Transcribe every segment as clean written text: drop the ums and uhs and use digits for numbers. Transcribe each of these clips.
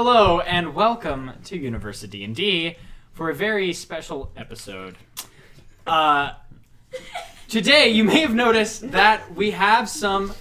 Hello and welcome to UniversiD&D for a very special episode. Today you may have noticed that we have some...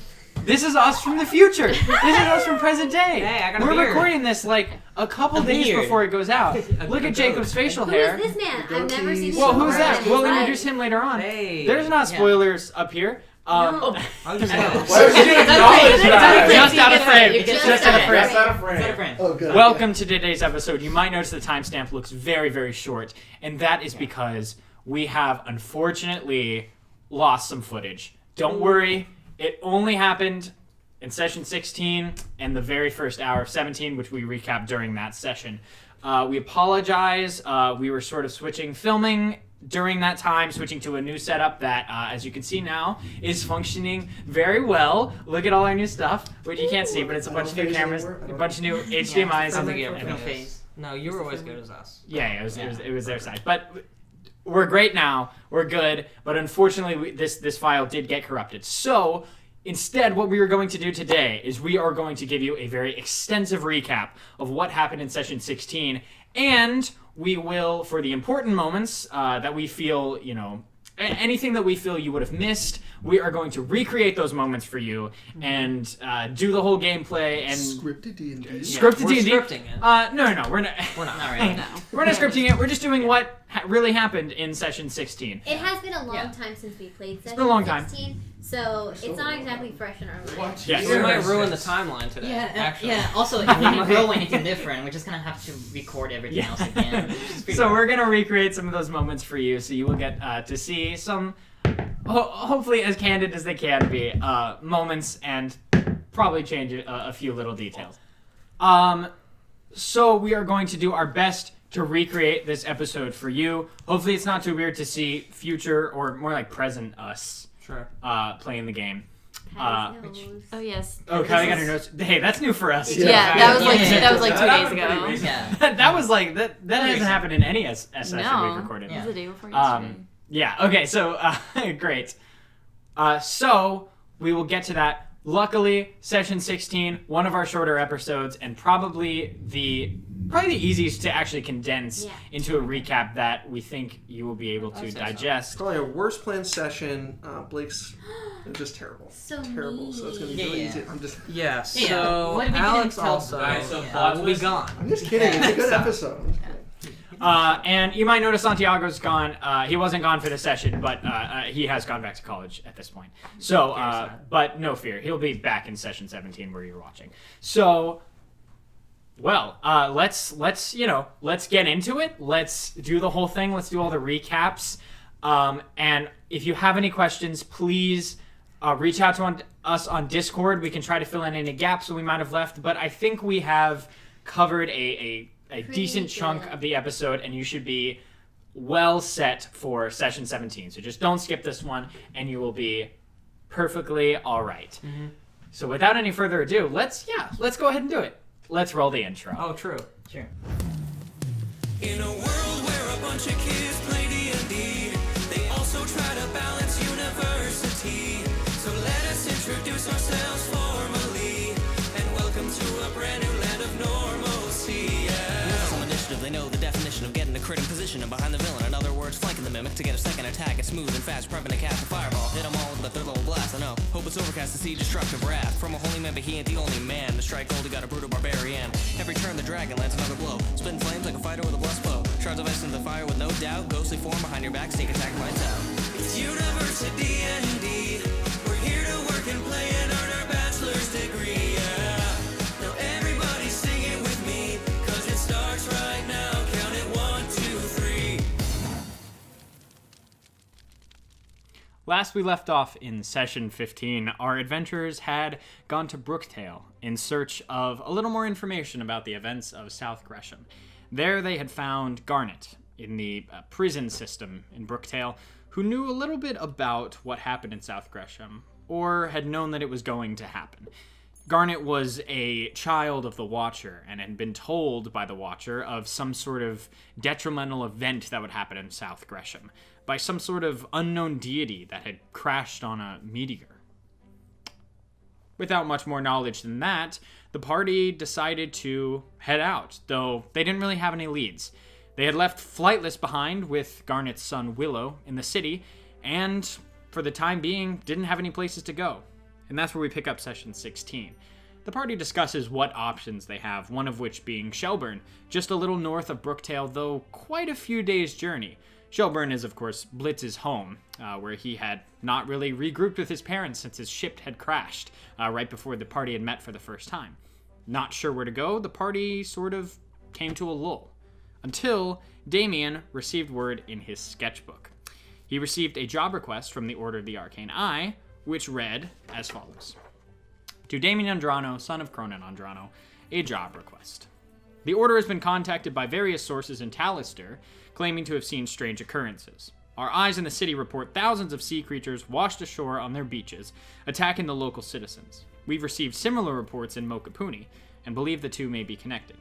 This is us from the future. This is us from present day. Hey, I got a We're beard. recording this like a couple days before it goes out. Look at Jacob's facial hair. Who is this man? I've never seen him. Well, who's before that? in We'll his life. introduce him later on. Hey. There's not spoilers up here. No. I'll just Why would you acknowledge that? Just out of frame. Just out of frame. Just out of frame. Oh, good. Welcome to today's episode. You might notice the timestamp looks very, very short, and that is because we have unfortunately lost some footage. Don't worry, it only happened in session 16 and the very first hour of 17, which we recapped during that session. We apologize. We were sort of filming during that time, switching to a new setup that, as you can see now, is functioning very well. Look at all our new stuff, which you can't see, but it's a bunch of new cameras, a bunch of new HDMIs. No, you were always good as us. Yeah, it was their side. But we're great now. We're good. But unfortunately, this file did get corrupted. So instead, what we are going to do today is we are going to give you a very extensive recap of what happened in session 16, and we will, for the important moments that we feel, anything that we feel you would have missed, we are going to recreate those moments for you and do the whole gameplay and Scripted D&D. Scripted D&D. We're scripting it. No, we're not. We're not. Not right now. We're not scripting it. We're just doing what really happened in session 16. It has been a long time since we played session been a long time. 16, so it's not exactly fresh in our minds. Yes. We might ruin the timeline today. Actually. Yeah. Also, if we can grow anything different, we're just gonna have to record everything else again. So we're gonna recreate some of those moments for you, so you will get to see some, hopefully as candid as they can be, moments, and probably change a few little details. So we are going to do our best to recreate this episode for you. Hopefully it's not too weird to see future or more like present us playing the game. Oh yes. Oh, Kylie got her notes. Hey, that's new for us. Yeah, that was like 2 days ago. Yeah. that was like that hasn't happened in any session we've recorded. It was the day before Um, yesterday. Yeah, okay, so, great. So, we will get to that. Luckily, session 16, one of our shorter episodes, and probably the easiest to actually condense into a recap that we think you will be able to digest. Probably a worse planned session. Blake's just terrible. So terrible. mean. So it's gonna be really easy. I'm just So What did we Alex do to tell also them? will be gone. I'm just kidding. It's a good episode. And you might notice Santiago's gone. He wasn't gone for the session, but he has gone back to college at this point. So, but no fear. He'll be back in session 17 where you're watching. So, well, let's get into it. Let's do the whole thing. Let's do all the recaps. And if you have any questions, please reach out to us on Discord. We can try to fill in any gaps that we might have left. But I think we have covered a decent chunk of the episode, and you should be well set for session 17. So just don't skip this one, and you will be perfectly all right. Mm-hmm. So without any further ado, let's go ahead and do it. Let's roll the intro. Oh, true. Sure. In a world where a bunch of kids play D&D, they also try to balance university. So let us introduce ourselves formally, and welcome to a brand new land of normalcy. Some initiative, they know the definition of getting a crit in position and behind the villain. In other words, flanking the mimic to get a second attack. It's smooth and fast, prepping to cast a fireball. Hit them all with a third level blast. I know. Hope it's overcast to see destructive wrath. From a holy man, but he ain't the only man. The strike gold, he got a brutal barbarian. Every turn, the dragon lands another blow. Spitting flames like a fighter with a blessed bow. Shards of ice into the fire with no doubt. Ghostly form behind your back, sneak attack lights out. It's UniversiD&D. We're here to work and play and earn our bachelor's degree. Now everybody sing it with me, 'cause it starts right now. Count it 1, 2, 3. Last we left off in session 15, our adventurers had gone to Brooktail in search of a little more information about the events of South Gresham. There they had found Garnet in the prison system in Brooktail, who knew a little bit about what happened in South Gresham, or had known that it was going to happen. Garnet was a child of the Watcher and had been told by the Watcher of some sort of detrimental event that would happen in South Gresham by some sort of unknown deity that had crashed on a meteor. without much more knowledge than that, the party decided to head out, though they didn't really have any leads. They had left Flightless behind with Garnet's son Willow in the city, and for the time being, didn't have any places to go. And that's where we pick up session 16. The party discusses what options they have, one of which being Shelburne, just a little north of Brooktail, though quite a few days' journey. Shelburne is, of course, Blitz's home, where he had not really regrouped with his parents since his ship had crashed, right before the party had met for the first time. Not sure where to go, the party sort of came to a lull, until Damien received word in his sketchbook. He received a job request from the Order of the Arcane Eye, which read as follows. To Damien Andrano, son of Cronin Andrano, a job request. The Order has been contacted by various sources in Talister, claiming to have seen strange occurrences. Our eyes in the city report thousands of sea creatures washed ashore on their beaches, attacking the local citizens. We've received similar reports in Mokapuni, and believe the two may be connected.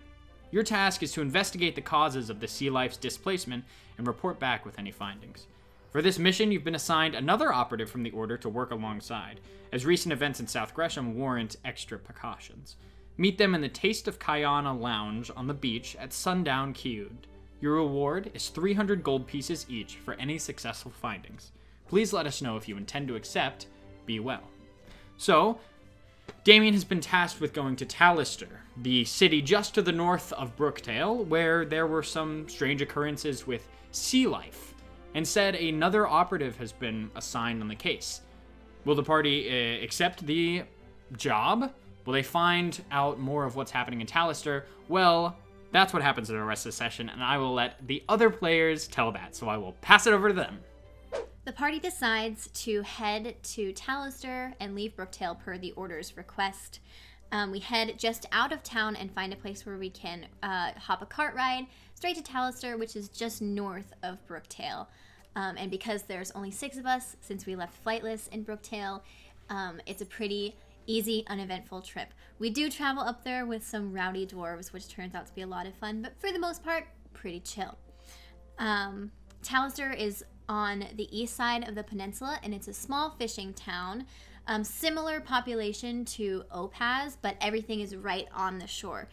Your task is to investigate the causes of the sea life's displacement and report back with any findings. For this mission, you've been assigned another operative from the Order to work alongside, as recent events in South Gresham warrant extra precautions. Meet them in the Taste of Kayana Lounge on the beach at sundown Kiud. Your reward is 300 gold pieces each for any successful findings. Please let us know if you intend to accept. Be well. So, Damien has been tasked with going to Talister, the city just to the north of Brooktail, where there were some strange occurrences with sea life, and said another operative has been assigned on the case. Will the party accept the job? Will they find out more of what's happening in Talister? Well, that's what happens in the rest of the session, and I will let the other players tell that, so I will pass it over to them. The party decides to head to Talister and leave Brooktail per the Order's request. We head just out of town and find a place where we can hop a cart ride straight to Talister, which is just north of Brooktail. And because there's only 6 of us, since we left Flightless in Brooktail, it's a pretty easy, uneventful trip. We do travel up there with some rowdy dwarves, which turns out to be a lot of fun, but for the most part, pretty chill. Talister is on the east side of the peninsula, and it's a small fishing town. Similar population to Opaz, but everything is right on the shore.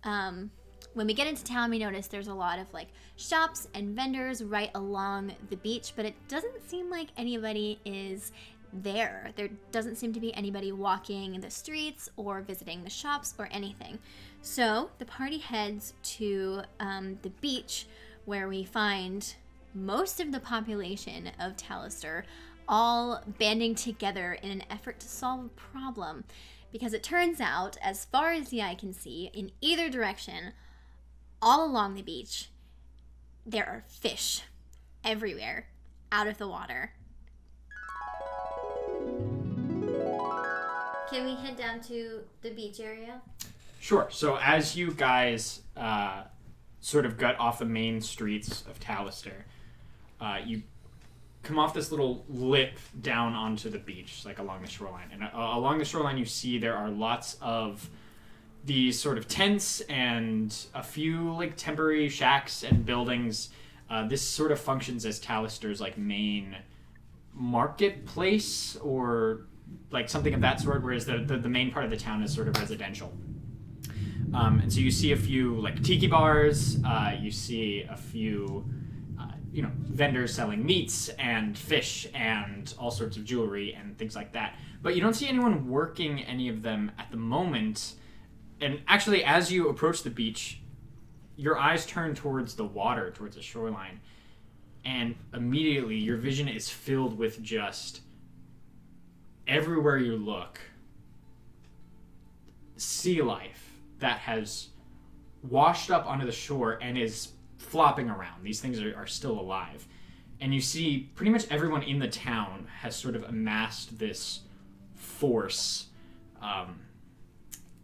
When we get into town, we notice there's a lot of shops and vendors right along the beach, but it doesn't seem like anybody is there. There doesn't seem to be anybody walking the streets or visiting the shops or anything. So the party heads to the beach, where we find most of the population of Talister all banding together in an effort to solve a problem, because it turns out, as far as the eye can see, in either direction, all along the beach, there are fish everywhere out of the water. Can we head down to the beach area? Sure. So as you guys sort of gut off the main streets of Talister, you come off this little lip down onto the beach, along the shoreline. And along the shoreline, you see there are lots of these sort of tents and a few temporary shacks and buildings. This sort of functions as Talister's main marketplace, or something of that sort, whereas the main part of the town is sort of residential. And so you see a few tiki bars, you see a few vendors selling meats and fish and all sorts of jewelry and things like that. But you don't see anyone working any of them at the moment. And actually, as you approach the beach, your eyes turn towards the water, towards the shoreline, and immediately your vision is filled with just everywhere you look, sea life that has washed up onto the shore and is flopping around. These things are still alive. And you see pretty much everyone in the town has sort of amassed this force,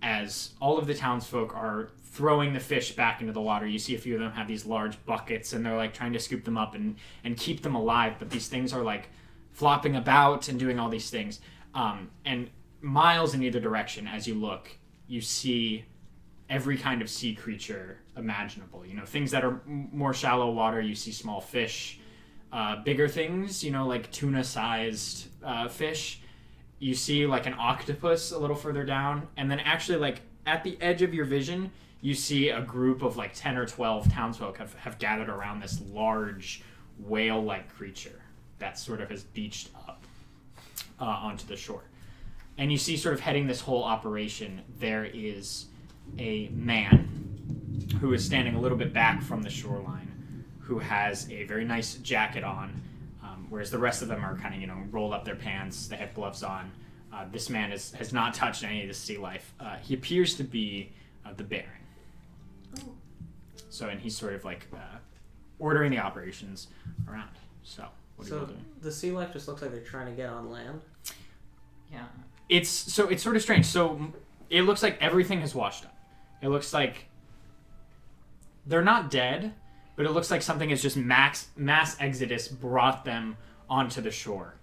as all of the townsfolk are throwing the fish back into the water. You see a few of them have these large buckets, and they're trying to scoop them up and keep them alive, but these things are flopping about and doing all these things. And miles in either direction, as you look, you see every kind of sea creature imaginable. Things that are more shallow water, you see small fish, bigger things, tuna-sized fish, you see like an octopus a little further down, and then actually like at the edge of your vision, you see a group of like 10 or 12 townsfolk have gathered around this large whale-like creature that sort of has beached up onto the shore. And you see sort of heading this whole operation, there is a man who is standing a little bit back from the shoreline, who has a very nice jacket on, whereas the rest of them are kind of, rolled up their pants, they have gloves on. This man has not touched any of the sea life. He appears to be the Baron. Oh. So, and he's sort of like ordering the operations around. So, what are you all doing? The sea life just looks like they're trying to get on land. Yeah. It's sort of strange. So it looks like everything has washed up. It looks like they're not dead, but it looks like something has just mass exodus brought them onto the shore.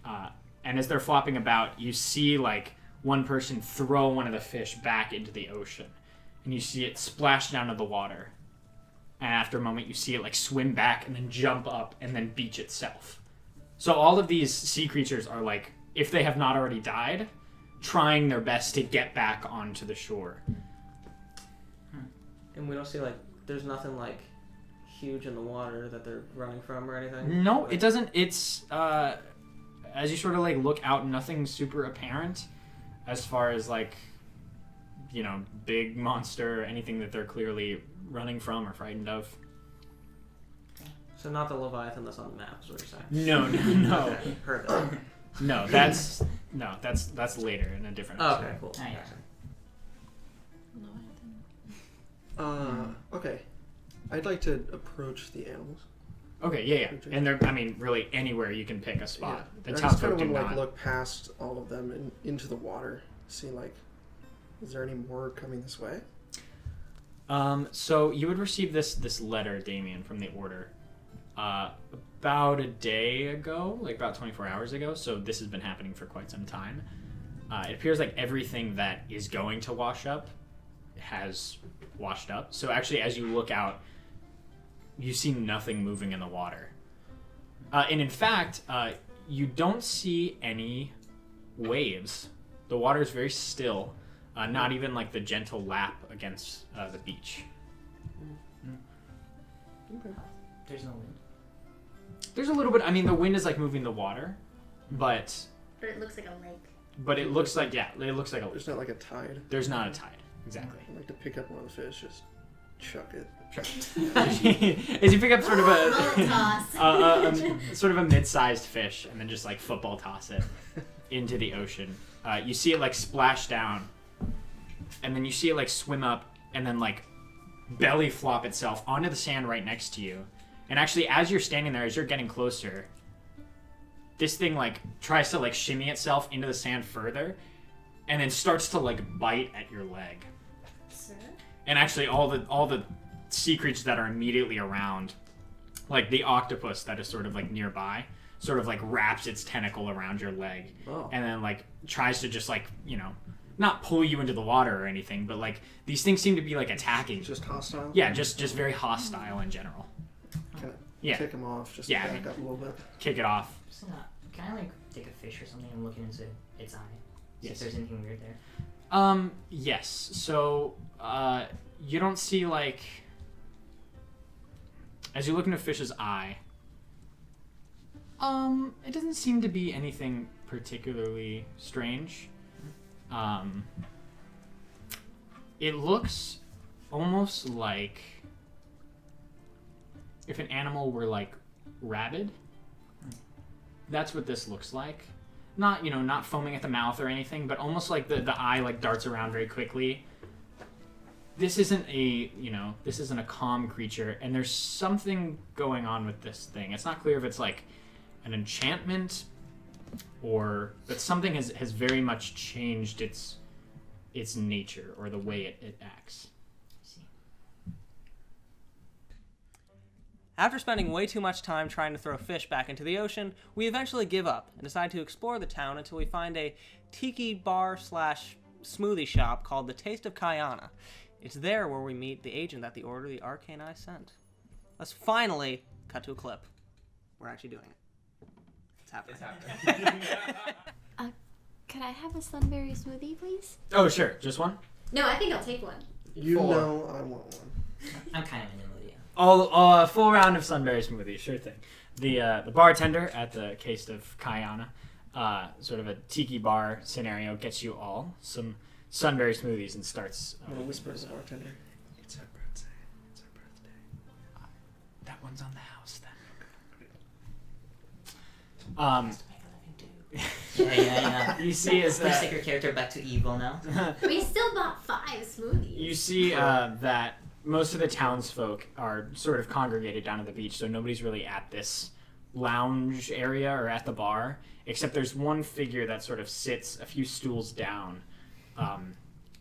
And as they're flopping about, you see like one person throw one of the fish back into the ocean, and you see it splash down to the water. And after a moment, you see it like swim back and then jump up and then beach itself. So all of these sea creatures are like, if they have not already died, trying their best to get back onto the shore. And we don't see there's nothing huge in the water that they're running from or anything? No, it doesn't. It's, as you sort of look out, nothing super apparent as far as big monster, anything that they're clearly running from or frightened of. So not the Leviathan that's on the map, is what you're saying? No. Okay, heard that. No, that's later in a different episode. Okay, cool. Oh, yeah. Okay. I'd like to approach the animals. Okay, yeah. And they're, really anywhere you can pick a spot. Yeah. The I just kind townsfolk of do want to not. look past all of them and into the water, see is there any more coming this way? So you would receive this letter, Damien, from the Order, about a day ago, about 24 hours ago. So this has been happening for quite some time. It appears like everything that is going to wash up has washed up. So actually, as you look out, you see nothing moving in the water. And in fact, you don't see any waves. The water is very still. Not even the gentle lap against the beach. Okay. There's no wind. There's a little bit. The wind is moving the water, but But it looks like a lake. it looks like it looks like a. There's not a tide. There's not a tide. Exactly. I'd like to pick up one of the fish, just chuck it. As you pick up sort of Bullet toss. sort of a mid-sized fish, and then just football toss it into the ocean. You see it splash down, and then you see it swim up, and then belly flop itself onto the sand right next to you. And actually, as you're standing there, as you're getting closer, this thing tries to shimmy itself into the sand further, and then starts to bite at your leg. Sir? And actually, all the sea creatures that are immediately around, the octopus that is sort of nearby, sort of wraps its tentacle around your leg, and then tries to just not pull you into the water or anything, but these things seem to be attacking. Just hostile? Yeah, just very hostile in general. Kind of Yeah. kick them off, just Yeah, back up a little bit. Kick it off. So, can I take a fish or something and look into its eye? See Yes. if there's anything weird there. Yes. So, you don't see as you look into a fish's eye, it doesn't seem to be anything particularly strange. It looks almost like if an animal were rabid. That's what this looks like. Not, not foaming at the mouth or anything, but almost the eye darts around very quickly. This isn't a calm creature, and there's something going on with this thing. It's not clear if it's an enchantment or that something has very much changed its nature or the way it acts. After spending way too much time trying to throw fish back into the ocean, we eventually give up and decide to explore the town until we find a Tiki Bar / smoothie shop called the Taste of Kayana. It's there where we meet the agent that the Order of the Arcane Eye sent. Let's finally cut to a clip. We're actually doing it. It's happening. have a sunberry smoothie, please? Oh, sure. Just one? No, I think I'll take one. You 4. know I want one. I'm kind of in the mood, yeah. All full round of sunberry smoothie, sure thing. The bartender at the Taste of Kayana, sort of a tiki bar scenario, gets you all some sunberry smoothies and starts. I'm gonna whisper to the bartender. It's our birthday. It's our birthday. That one's on the house then. Yeah. You see is Please that take your character back to evil now. We still bought 5 smoothies. you see that most of the townsfolk are sort of congregated down at the beach, so nobody's really at this lounge area or at the bar, except there's one figure that sort of sits a few stools down,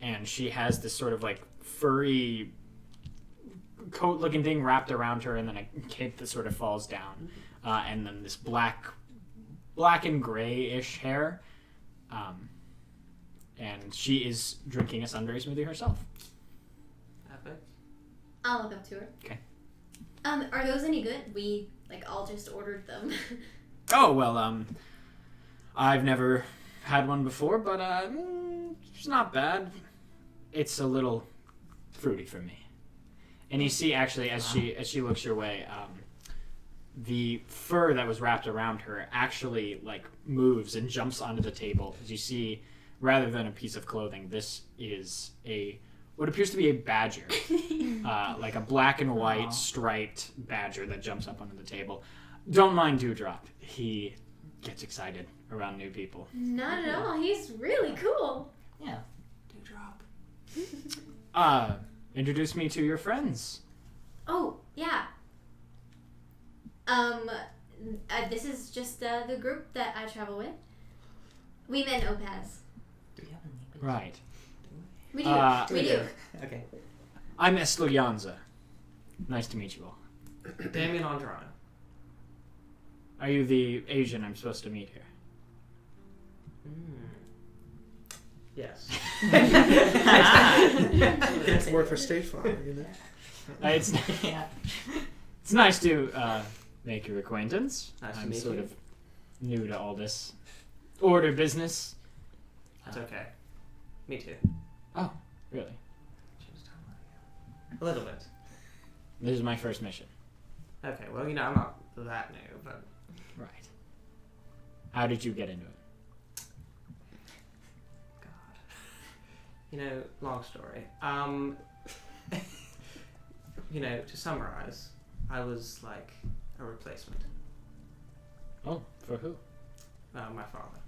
and she has this sort of like furry coat-looking thing wrapped around her, and then a cape that sort of falls down, and then this black and gray-ish hair, and she is drinking a sunberry smoothie herself. Epic. I'll look up to her. Okay. Are those any good? We all just ordered them. Oh well, I've never had one before, but it's not bad. It's a little fruity for me. And you see, actually, as she looks your way, the fur that was wrapped around her actually like moves and jumps onto the table. As you see, rather than a piece of clothing, this is what appears to be a badger, like a black and white striped badger that jumps up onto the table. Don't mind Dewdrop. He gets excited around new people. Not at all. He's really cool. Yeah. Dewdrop. Introduce me to your friends. Oh, yeah. This is just the group that I travel with. We met in Opaz. Do we have a name? Right. We do. We do. Okay. I'm Estelyanza. Nice to meet you all. Damien Andrano. Are you the Asian I'm supposed to meet here? Yes. It's more for stage fire, you know. It's Yeah. it's nice to make your acquaintance. Nice to I'm meet sort you. of new to all this order business. That's okay. Me too. Oh, really? A little bit. This is my first mission. Okay, well, I'm not that new, but Right. How did you get into it? God. Long story. To summarize, I was like a replacement. Oh, for who? My father.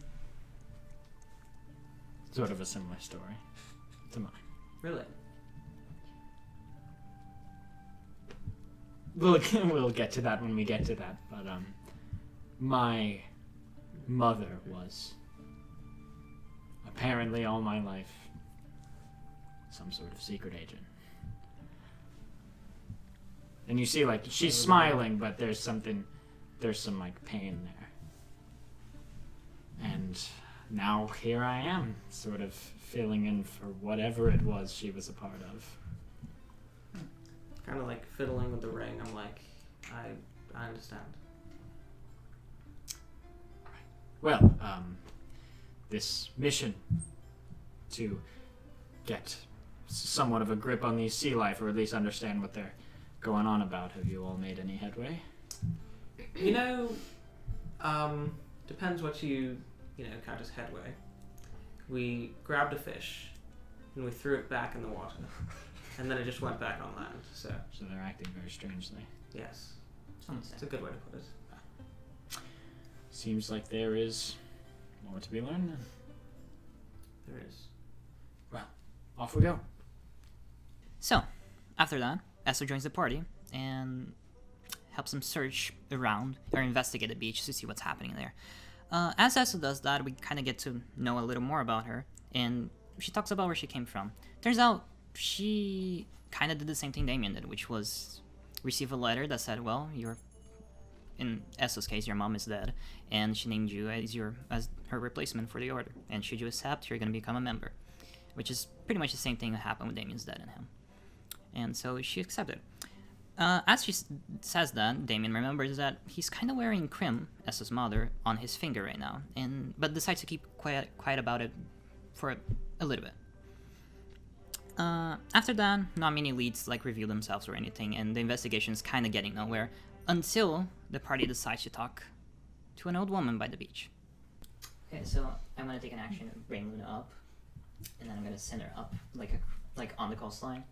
Sort of a similar story to mine. Really? We'll get to that when we get to that. But my mother was apparently all my life some sort of secret agent. And you see, like, she's smiling, but there's some like pain there. And now here I am, sort of filling in for whatever it was she was a part of. Kind of like fiddling with the ring. I'm like, I understand. Well, this mission to get somewhat of a grip on these sea life, or at least understand what they're going on about, have you all made any headway? Depends what you count as headway. We grabbed a fish, and we threw it back in the water, and then it just went back on land, so... So they're acting very strangely. Yes. Someone said. It's a good way to put it. Seems like there is more to be learned then. There is. Off we go. So, after that, Esther joins the party and helps them search around or investigate the beach to see what's happening there. As Esther does that, we kind of get to know a little more about her, and she talks about where she came from. Turns out she kind of did the same thing Damien did, which was receive a letter that said, well, in Esther's case, your mom is dead, and she named you as her replacement for the order. And should you accept, you're going to become a member, which is pretty much the same thing that happened with Damien's dad and him. And so she accepted. As she says that, Damien remembers that he's kind of wearing Krim, Essa's mother, on his finger right now, but decides to keep quiet about it for a little bit. After that, not many leads reveal themselves or anything, and the investigation is kind of getting nowhere until the party decides to talk to an old woman by the beach. Okay, so I'm gonna take an action and bring Luna up, and then I'm gonna send her up like on the coastline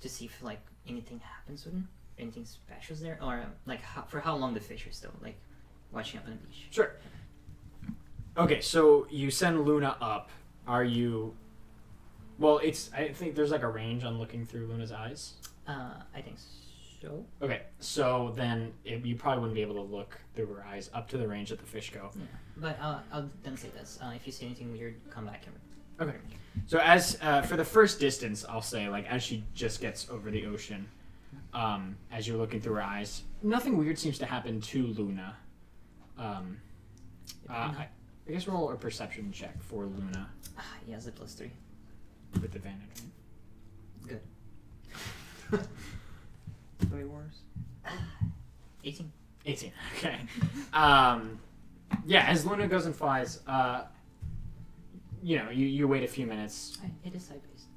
to see if anything happens with her. Anything special is there, or for how long the fish are still watching up on the beach? Sure. Okay, so you send Luna up. Are you? Well, I think there's a range on looking through Luna's eyes. I think so. Okay, so then you probably wouldn't be able to look through her eyes up to the range that the fish go. Yeah, but I'll then say this: if you see anything weird, come back and. Okay. So as for the first distance, I'll say as she just gets over the ocean. As you're looking through her eyes, nothing weird seems to happen to Luna. I guess roll a perception check for Luna. He has a +3. With advantage, right? Good. Way worse. 18. 18, okay. Yeah, as Luna goes and flies, you wait a few minutes. It is side-based.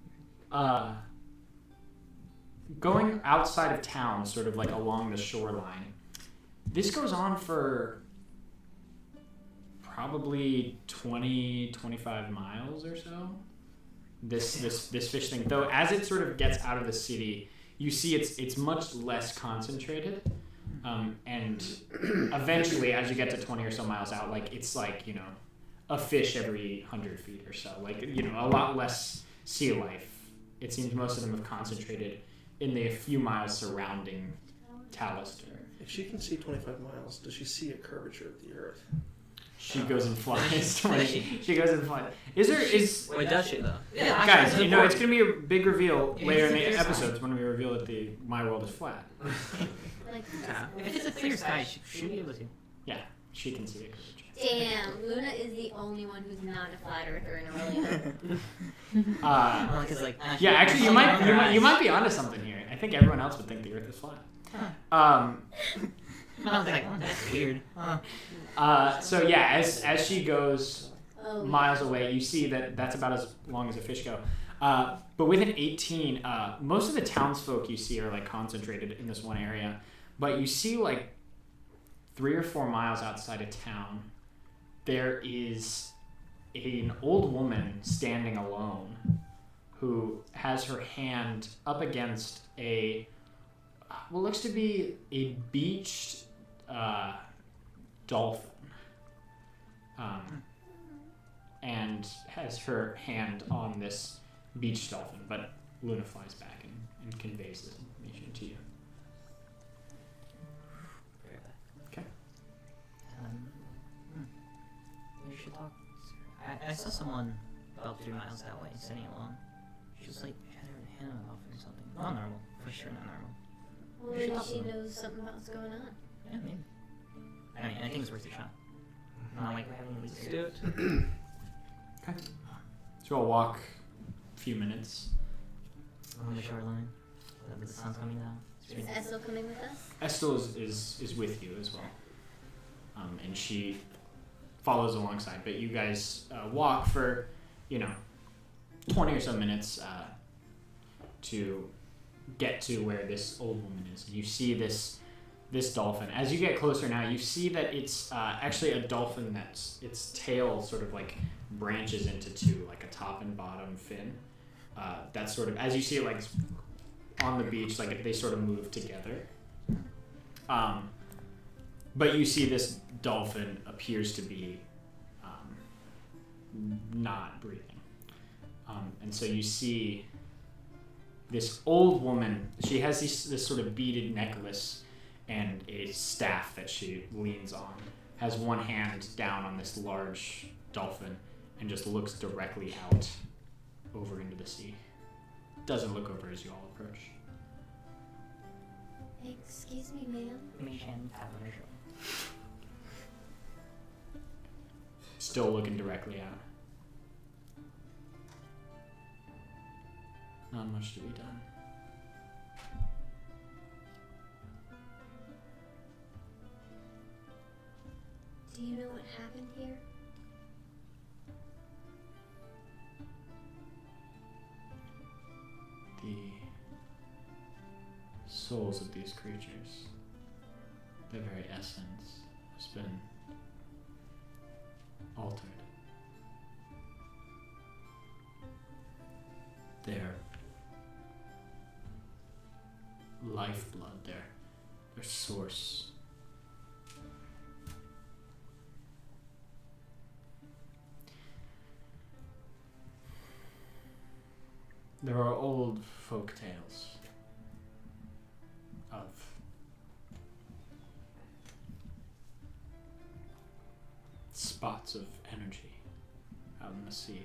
Going outside of town, sort of along the shoreline, this goes on for probably 20-25 miles or so. This fish thing, though, as it sort of gets out of the city, you see it's much less concentrated, and eventually, as you get to 20 or so miles out, it's a fish every 100 feet or so, a lot less sea life. It seems most of them have concentrated in the few miles surrounding Talister. If she can see 25 miles, does she see a curvature of the Earth? She goes and flies. She goes and flies. Wait, does she though? Yeah, guys, it's gonna be a big reveal later in the episodes when we reveal that my world is flat. If it's a clear sky, she should be able to. Yeah, she can see it. Damn, Luna is the only one who's not a flat earther in a really. Yeah, actually, you might be onto something here. I think everyone else would think the Earth is flat. I was that's weird. So yeah, as she goes miles away, you see that's about as long as a fish go. But within 18, most of the townsfolk you see are concentrated in this one area, but you see 3 or 4 miles outside of town, there is an old woman standing alone who has her hand up against what looks to be a beached dolphin, and has her hand on this beached dolphin, but Luna flies back and conveys this information to you. Okay. We should talk. I saw someone about 3 miles that way, sitting alone. She was had her hand on the dolphin or something. Not normal, for sure not normal. Well, maybe she knows something about what's going on. Yeah, maybe. I mean, I think it's worth a shot. Not like we're having Let's do it. Okay. So I'll walk a few minutes. on the shoreline. The sun's coming down. Is Estel coming with us? Estel is with you as well. And she follows alongside. But you guys walk for, 20 or so minutes to get to where this old woman is. You see this dolphin. As you get closer now, you see that it's actually a dolphin that's its tail sort of branches into two, like a top and bottom fin. That's sort of, as you see it on the beach, they sort of move together. But you see this dolphin appears to be not breathing. And so you see this old woman. She has this sort of beaded necklace and a staff that she leans on. Has one hand down on this large dolphin and just looks directly out over into the sea. Doesn't look over as you all approach. Excuse me, ma'am. Mage hand tap on her shoulder. Still looking directly out. Not much to be done. Do you know what happened here? The souls of these creatures, their very essence, has been altered. Their lifeblood, their source. There are old folk tales of spots of energy out in the sea.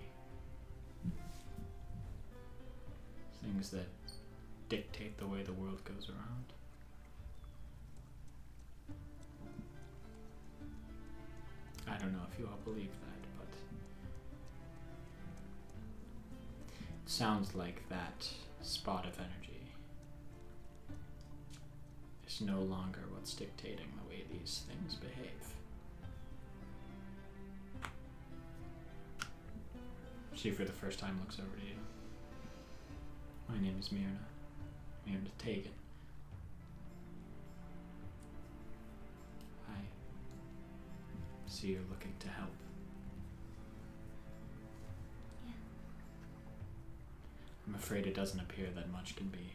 Things that dictate the way the world goes around. I don't know if you all believe that, but it sounds like that spot of energy is no longer what's dictating the way these things behave. She, for the first time, looks over to you. My name is Mirna. Mirna Tegan. I see you're looking to help. Yeah. I'm afraid it doesn't appear that much can be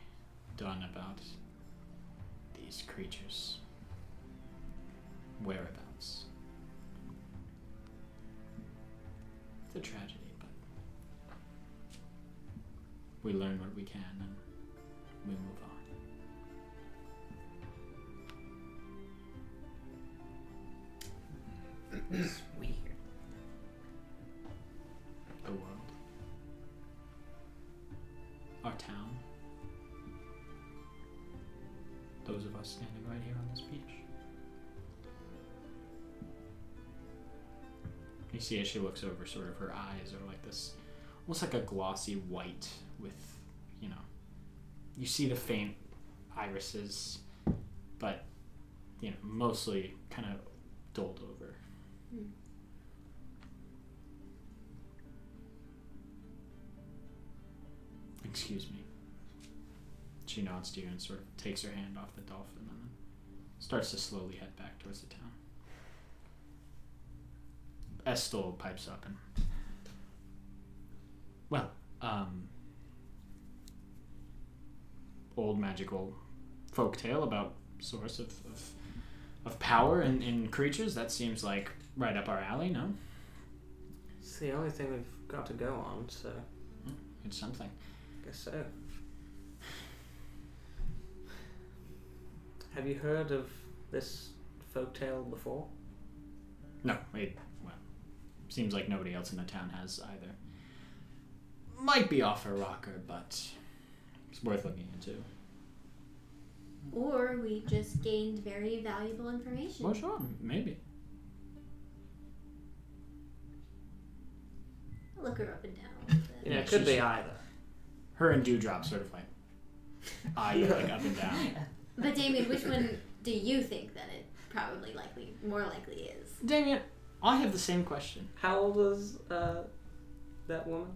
done about these creatures' whereabouts. It's a tragedy, but we learn what we can and we move on. It's weird. The world. Our town. Those of us standing right here on this beach. You see as she looks over, sort of her eyes are like this, almost like a glossy white with, you know, you see the faint irises, but, you know, mostly kind of dulled over. Hmm. Excuse me. She nods to you and sort of takes her hand off the dolphin and then starts to slowly head back towards the town. Estelle pipes up and, well, old magical folktale about source of power in creatures. That seems like right up our alley, no? It's the only thing we've got to go on, so It's something. I guess so. Have you heard of this folktale before? No, seems like nobody else in the town has either. Might be off her rocker, but it's worth looking into. Or we just gained very valuable information. Well, sure, maybe. I'll look her up and down a little bit. Yeah, Yeah, it could be she's- either. Her and Dewdrop sort of like eye you like up and down. But Damien, which one do you think that it probably more likely is? Damien, I have the same question. How old was that woman?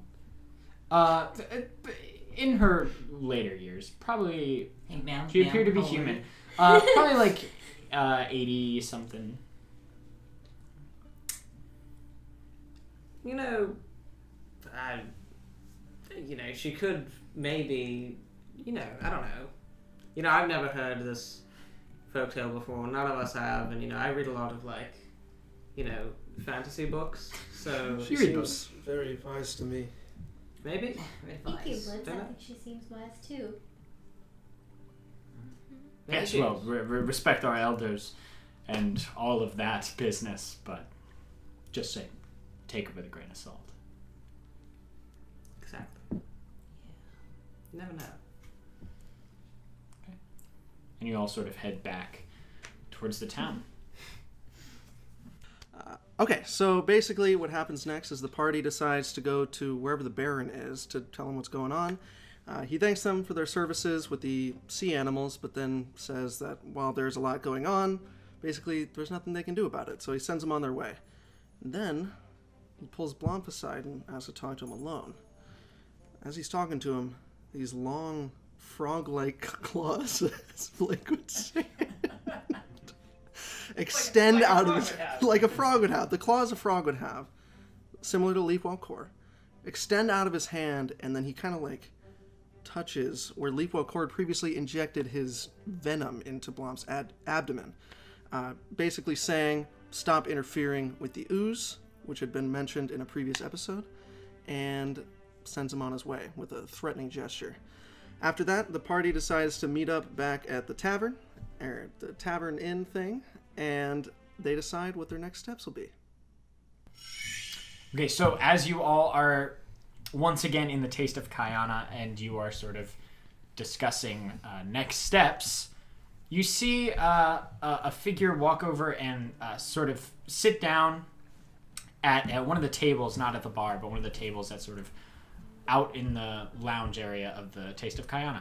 In her later years, probably Hey, ma'am. she appeared to be how old are human. you? Probably like 80 something. You know, she could maybe, I don't know. I've never heard this folktale before. None of us have, and I read a lot of fantasy books. So She read seems very wise to me. maybe. Thank you, Blitz. I Don't know. think she seems wise too. Maybe Yes, she well, is. respect our elders and all of that business, but just say, take it with a grain of salt. Exactly. You never know. And you all sort of head back towards the town. Okay, so basically what happens next is the party decides to go to wherever the Baron is to tell him what's going on. He thanks them for their services with the sea animals, but then says that while there's a lot going on, basically there's nothing they can do about it, so he sends them on their way. And then he pulls Blomp aside and asks to talk to him alone. As he's talking to him, these long frog-like claws, as Blake would say, extend out of his, like a frog would have. The claws a frog would have, similar to Leapwell Core, extend out of his hand, and then he kind of like touches where Leapwell Core previously injected his venom into Blomp's abdomen, basically saying, stop interfering with the ooze, which had been mentioned in a previous episode, and sends him on his way with a threatening gesture. After that, the party decides to meet up back at the tavern, or the tavern inn thing, and they decide what their next steps will be. Okay, so as you all are once again in the Taste of Kayana and you are sort of discussing next steps, you see a figure walk over and sort of sit down at one of the tables, not at the bar, but one of the tables that's sort of out in the lounge area of the Taste of Kayana.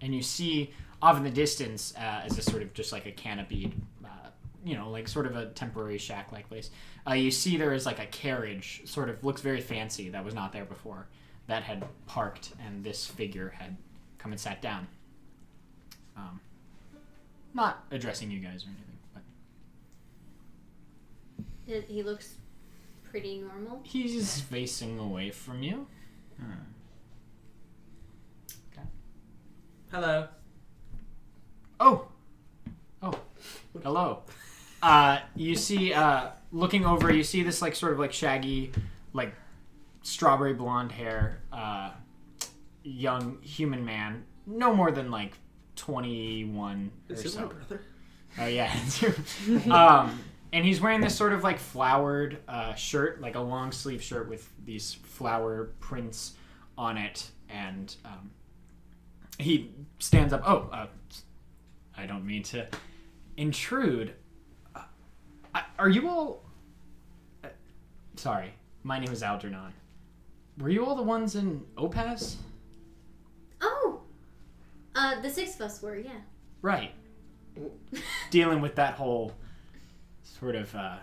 And you see off in the distance as a sort of just like a canopied, like sort of a temporary shack-like place. You see there is like a carriage, sort of looks very fancy, that was not there before, that had parked, and this figure had come and sat down. Not addressing you guys or anything, but He looks pretty normal. he's facing away from you. Okay. Hello. Oh, hello. You see, looking over, you see this like sort of like shaggy, like strawberry blonde hair, young human man, no more than like 21 or Is it so. my brother? Oh yeah. And he's wearing this sort of like flowered shirt, like a long sleeve shirt with these flower prints on it, and he stands up. I don't mean to intrude. Are you all... sorry, my name is Algernon. Were you all the ones in Opaz? Oh! The six of us were, yeah. Right. Dealing with that whole sort of, I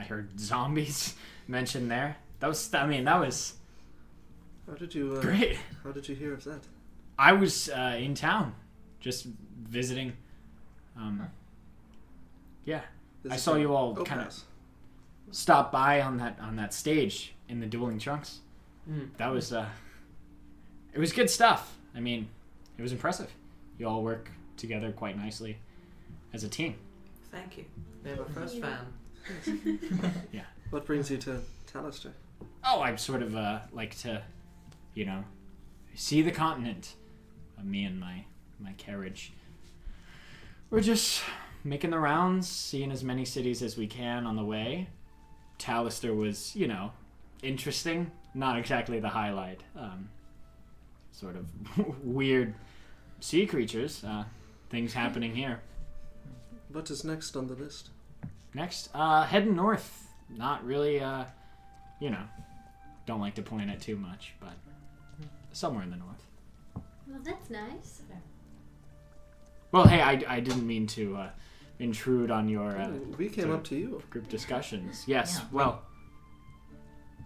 heard zombies mentioned there. That was How did you great. How did you hear of that? I was in town, just visiting. Yeah. I saw you all kind of stop by on that stage in the dueling trunks. That was it was good stuff. I mean, it was impressive. You all work together quite nicely as a team. Thank you. They're my first fan. Yeah. What brings you to Talister? Oh, I sort of like to, see the continent. Me and my carriage. We're just making the rounds, seeing as many cities as we can on the way. Talister was, interesting. Not exactly the highlight. Sort of weird sea creatures. Things happening here. What is next on the list? Next, heading north. Not really, don't like to point at too much, but somewhere in the north. Well, that's nice. Well, hey, I didn't mean to intrude on your we came up to you. group discussions. Yes, Yeah. well,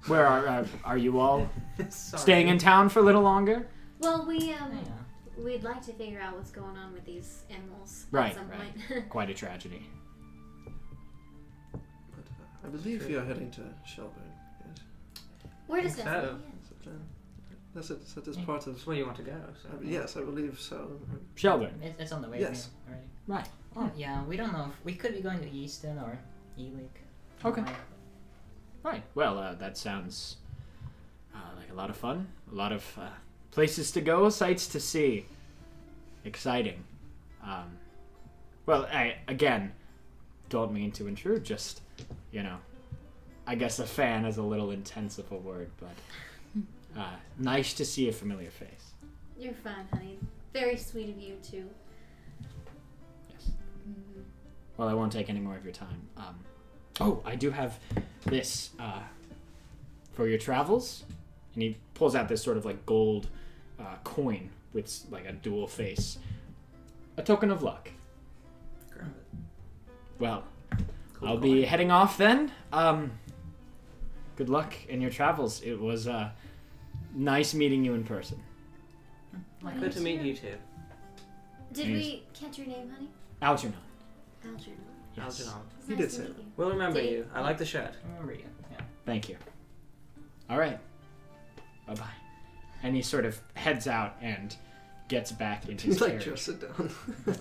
where are you all Sorry. staying in town for a little longer? Well, we'd like to figure out what's going on with these animals Right, at some right. point. Quite a tragedy. But I believe you are heading to Shelburne. Yes. We're think discussing so. it, yeah. Is it, that is part of. That's where you want to go. So. Yes, I believe so. Shelburne. It's on the way Yes. there already. Right. Oh, yeah, we don't know if we could be going to Easton or Elig. Okay. Right. Well, that sounds like a lot of fun. A lot of places to go, sights to see. Exciting. Well, I don't mean to intrude. Just, I guess a fan is a little intense of a word, but nice to see a familiar face. You're fine, honey. Very sweet of you, too. Yes. Well, I won't take any more of your time. I do have this for your travels. And he pulls out this sort of like gold coin with like a dual face. A token of luck. Grab it. Well, I'll be heading off then. Good luck in your travels. It was nice meeting you in person. Good to meet you too. Did we catch your name, honey? Algernon. Algernon. Yes. Algernon. It's He nice did to say meet that. you. We'll remember Did he? you. I like the shirt. I remember you. Yeah. Thank you. All right. Bye-bye. And he sort of heads out and gets back into his He's like, carriage. just sit down.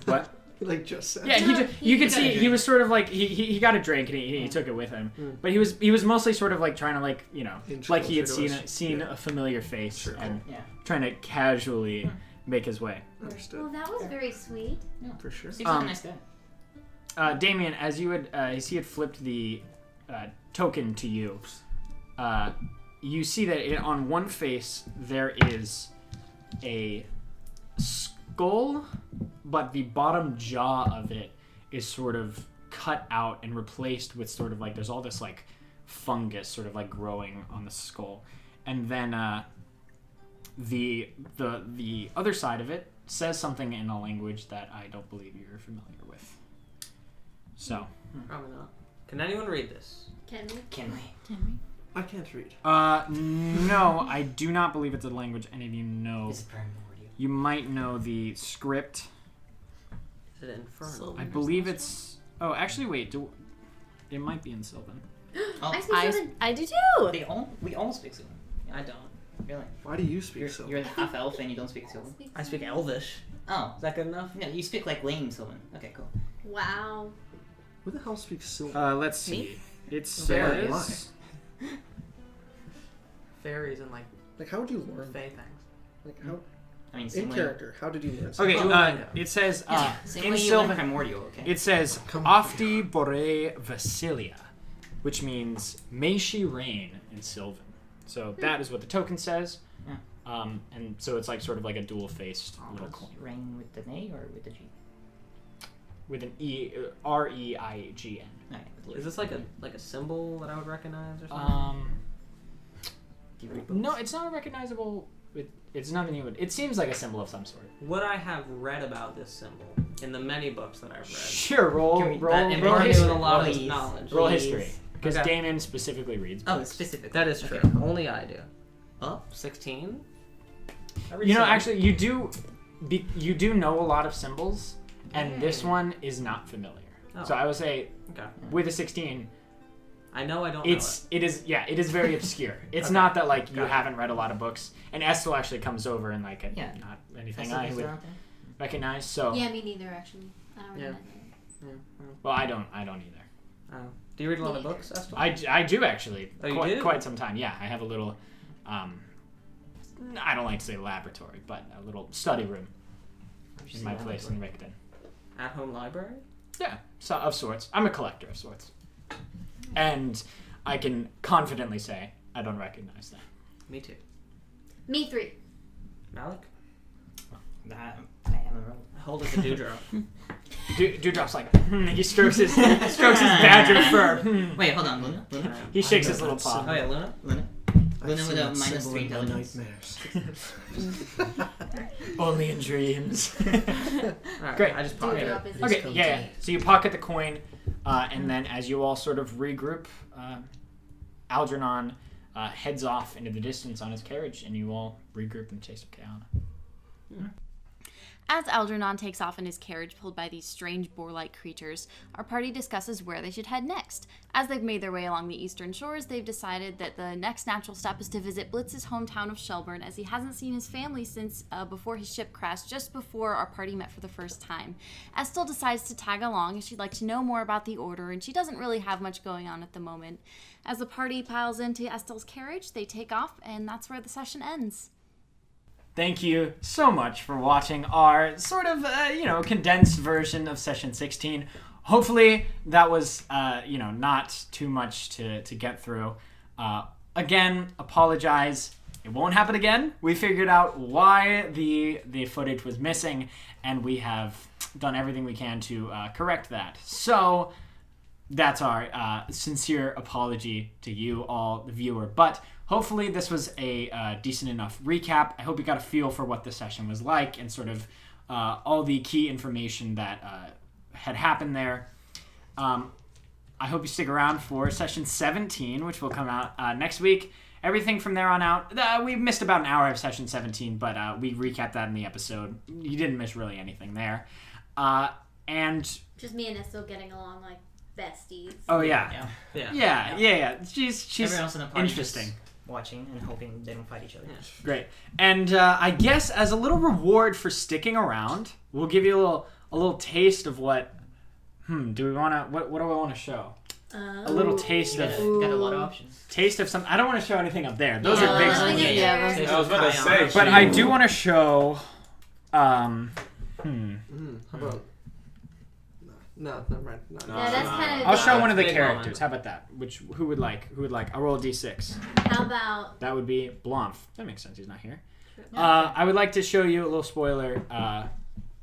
What? He like just sat Yeah, down. you could see he was sort of like he got a drink and he took it with him, but he was mostly sort of like trying to like Inch like he had closer to seen us. a familiar face Sure. and Yeah. trying to casually make his way. Understood. Well, that was very sweet. For sure. Seems like a nice guy. Damien, as you had as he had flipped the token to you, you see that on one face there is a skull, but the bottom jaw of it is sort of cut out and replaced with sort of like there's all this like fungus sort of like growing on the skull, and then the other side of it says something in a language that I don't believe you're familiar with. So Probably not. Can anyone read this? Can we? Can we? I can't read. no, I do not believe it's a language any of you know. This is primordial. You might know the script. Is it infernal? I believe it's. Oh, actually, wait. It might be in Sylvan. Oh, I speak Sylvan. I do too. we all speak Sylvan. I don't. Really? Why do you speak so? You're half elf and you don't speak Sylvan? I speak Elvish. Oh. Is that good enough? No, you speak like lame Sylvan. Okay, cool. Wow. Who the hell speaks Sylvan? Let's see. It Very says. Fairies and like Like, how would you learn? fae things. Like, how I mean, in same way. character? How did you learn? Okay, Duolingo. it says Same in way you learn Sylvan. primordial, okay? It says Ofti Bore Vasilia, which means may she reign in Sylvan. So that is what the token says. Yeah. And so it's like sort of like a dual-faced little coin Rain with the A or with the G? with an R-E-I-G-N. Alright, with the Is this like a symbol that I would recognize or something? Do you read books? No, it's not recognizable. It's nothing you would. It seems like a symbol of some sort. Would I have read about this symbol in the many books that I've read? Sure, roll Can we- roll That roll imparted history. a lot of Please. knowledge. Roll Please. history, because Okay. Damien specifically reads Oh, books. specific. That is true. Okay. Only I do. Oh, 16? You know, actually, you do know a lot of symbols, and this one is not familiar. Oh. So I would say, Okay. with a 16, I know I don't it is very obscure. It's Okay. not that like you Got it. haven't read a lot of books, and Estel actually comes over and like Yeah. not anything Pacifics I would are out there? recognize. So Yeah, me neither, actually. I don't Yeah. recognize it. well, I don't either. Oh. Do you read a lot of books, Estelle? I do actually. Oh, you quite, do? quite some time. Yeah, I have a little. I don't like to say laboratory, but a little study room in my place in Rickton. At-home library? Yeah, so of sorts. I'm a collector of sorts, and I can confidently say I don't recognize that. Me too. Me 3. Malik? That, I haven't rolled. Hold it to Dewdrop. Dewdrop's like he strokes his badger fur. Wait, hold on, Luna? Luna? He shakes I his know little that paw. Oh yeah, Luna? Luna? I've Luna seen with a that minus symbol 3 in my intelligence. nightmares. Only in dreams. Alright, Great. I just pocketed Dewdrop it. is Okay, a yeah. So you pocket the coin, and then as you all sort of regroup, Algernon heads off into the distance on his carriage, and you all regroup in chase of Kaana. As Algernon takes off in his carriage pulled by these strange boar-like creatures, our party discusses where they should head next. As they've made their way along the eastern shores, they've decided that the next natural step is to visit Blitz's hometown of Shelburne, as he hasn't seen his family since before his ship crashed, just before our party met for the first time. Estel decides to tag along as she'd like to know more about the Order, and she doesn't really have much going on at the moment. As the party piles into Estel's carriage, they take off, and that's where the session ends. Thank you so much for watching our sort of, condensed version of Session 16. Hopefully that was, not too much to get through. Again, apologize. It won't happen again. We figured out why the footage was missing, and we have done everything we can to correct that. So that's our sincere apology to you all, the viewer. But hopefully this was a decent enough recap. I hope you got a feel for what the session was like and sort of all the key information that had happened there. I hope you stick around for session 17, which will come out next week. Everything from there on out. We missed about an hour of session 17, but we recapped that in the episode. You didn't miss really anything there. And Just me and Estel getting along like besties. oh yeah. She's Everyone else in the party interesting. just watching and hoping they don't fight each other. Great. And I guess as a little reward for sticking around, we'll give you a little taste of what. Do we want to? What do I want to show? A little taste of. Got a lot of options. Taste of some. I don't want to show anything up there. Those are big. those are Yeah, big. those I was about to say. But I do want to show. How about? No, never mind. No. Yeah, that's kind of. I'll show one of the Big characters. moment. How about that? Who would like? I'll roll a d6. How about? That would be Blomf. That makes sense. He's not here. I would like to show you a little spoiler.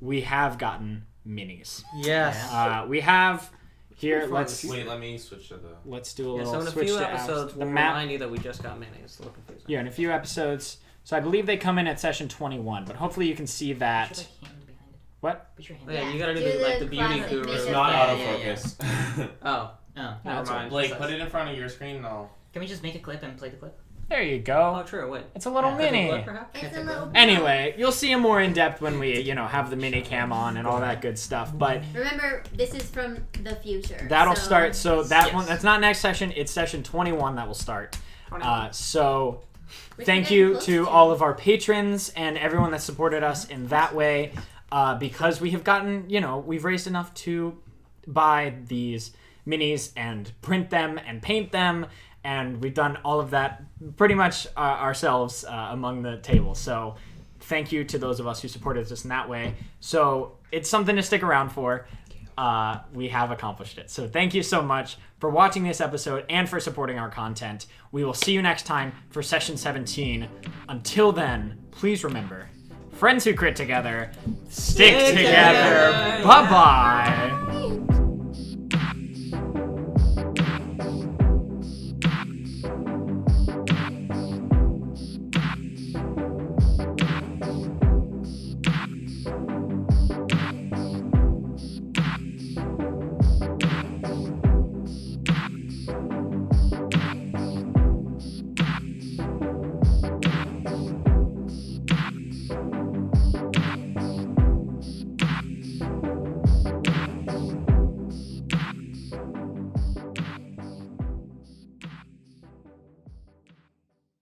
We have gotten minis. Yes. We have here. Fun. Let's Wait, let me switch to the. let's do a Yeah, little so in a switch few to episodes, the we'll map. remind you that we just got minis. It's a little confusing. Yeah, in a few episodes. So I believe they come in at session 21, but hopefully you can see Put that. your hand behind it. What? Put your hand. Oh, yeah, Yeah, you gotta do, do the the beauty classic guru. makeup. It's not Yeah, autofocus. Oh, Oh. never it's mind. Blake, put it in front of your screen and I'll. Can we just make a clip and play the clip? There you Oh, go. true. Wait. It's a little Clip mini. perhaps? It's a little. Anyway, you'll see him more in depth when we, have the mini cam on and all that good stuff. But Remember, this is from the future. that'll so- start. So that Yes. one, that's not next session. It's session 21 that will start. So Which thank we're you getting close to all of our patrons and everyone that supported us in that way. Because we have gotten, we've raised enough to buy these minis and print them and paint them. And we've done all of that pretty much ourselves among the table. So thank you to those of us who supported us in that way. So it's something to stick around for. We have accomplished it. So thank you so much for watching this episode and for supporting our content. We will see you next time for session 17. Until then, please remember, friends who crit together, stick together. Bye-bye.